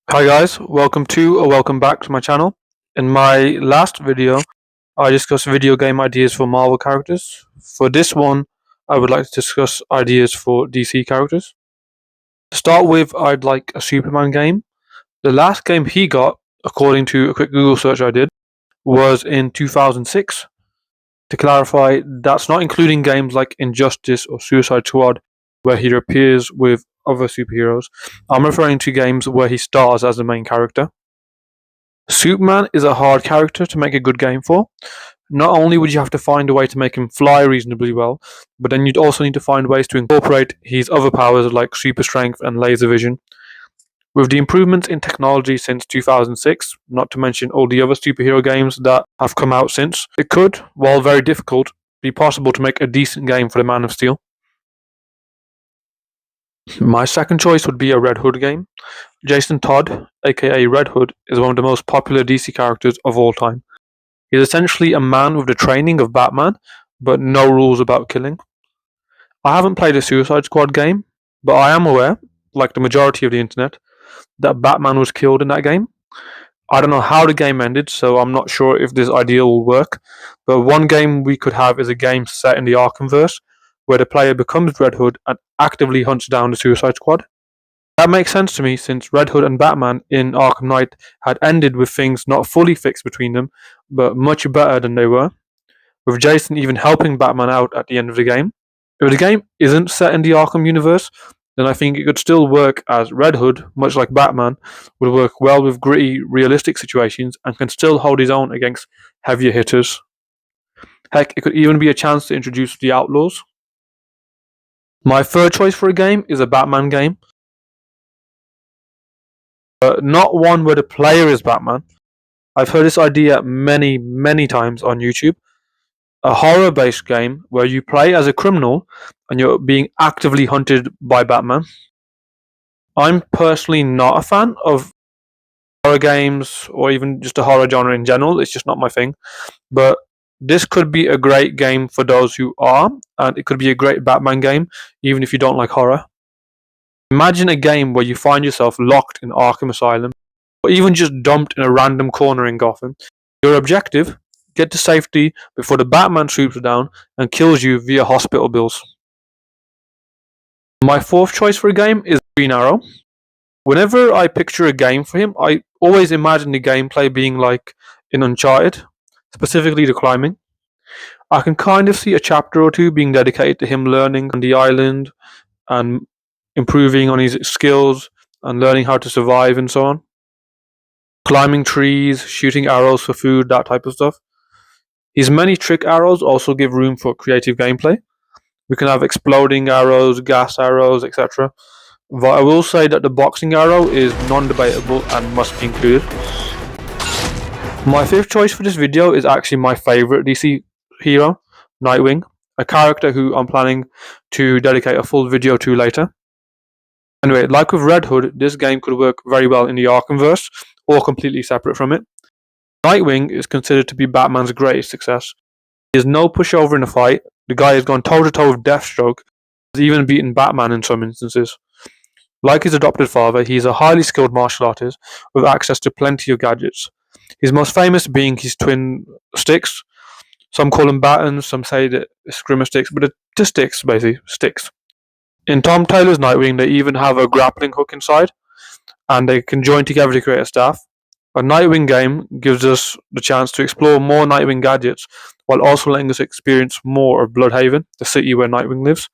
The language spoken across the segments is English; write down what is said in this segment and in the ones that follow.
Hi guys, welcome to or welcome back to my channel. In my last video, I discussed video game ideas for Marvel characters. For this one, I would like to discuss ideas for DC characters. To start with, I'd like a Superman game. The last game he got, according to a quick Google search I did, was in 2006. To clarify, that's not including games like Injustice or Suicide Squad, where he appears with other superheroes. I'm referring to games where he stars as the main character. Superman is a hard character to make a good game for. Not only would you have to find a way to make him fly reasonably well, but then you'd also need to find ways to incorporate his other powers like super strength and laser vision. With the improvements in technology since 2006, not to mention all the other superhero games that have come out since, it could, while very difficult, be possible to make a decent game for the Man of Steel. My second choice would be a Red Hood game. Jason Todd, aka Red Hood, is one of the most popular DC characters of all time. He's essentially a man with the training of Batman, but no rules about killing. I haven't played a Suicide Squad game, but I am aware, like the majority of the internet, that Batman was killed in that game. I don't know how the game ended, so I'm not sure if this idea will work, but one game we could have is a game set in the Arkhamverse, where the player becomes Red Hood and actively hunts down the Suicide Squad. That makes sense to me since Red Hood and Batman in Arkham Knight had ended with things not fully fixed between them, but much better than they were, with Jason even helping Batman out at the end of the game. If the game isn't set in the Arkham universe, then I think it could still work as Red Hood, much like Batman, would work well with gritty, realistic situations and can still hold his own against heavier hitters. Heck, it could even be a chance to introduce the Outlaws. My third choice for a game is a Batman game. Not one where the player is Batman. I've heard this idea many times on YouTube. A horror based game where you play as a criminal and you're being actively hunted by Batman. I'm personally not a fan of horror games or even just the horror genre in general. It's just not my thing. But this could be a great game for those who are, and it could be a great Batman game, even if you don't like horror. Imagine a game where you find yourself locked in Arkham Asylum, or even just dumped in a random corner in Gotham. Your objective: get to safety before the Batman swoops down and kills you via hospital bills. My fourth choice for a game is Green Arrow. Whenever I picture a game for him, I always imagine the gameplay being like in Uncharted, specifically the climbing. I can kind of see a chapter or two being dedicated to him learning on the island and improving on his skills and learning how to survive and so on. Climbing trees, shooting arrows for food, that type of stuff. His many trick arrows also give room for creative gameplay. We can have exploding arrows, gas arrows, etc. But I will say that the boxing arrow is non-debatable and must be included. My fifth choice for this video is actually my favourite DC hero, Nightwing, a character who I'm planning to dedicate a full video to later. Anyway, like with Red Hood, this game could work very well in the Arkhamverse, or completely separate from it. Nightwing is considered to be Batman's greatest success. He is no pushover in a fight. The guy has gone toe-to-toe with Deathstroke, has even beaten Batman in some instances. Like his adopted father, he is a highly skilled martial artist with access to plenty of gadgets. His most famous being his twin sticks. Some call them batons, some say that it's skrimmer sticks, but they're just sticks, basically, sticks. In Tom Taylor's Nightwing, they even have a grappling hook inside, and they can join together to create a staff. A Nightwing game gives us the chance to explore more Nightwing gadgets, while also letting us experience more of Blüdhaven, the city where Nightwing lives.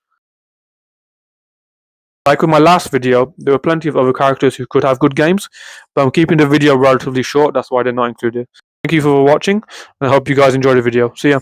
Like with my last video, there were plenty of other characters who could have good games, but I'm keeping the video relatively short, that's why they're not included. Thank you for watching, and I hope you guys enjoyed the video. See ya.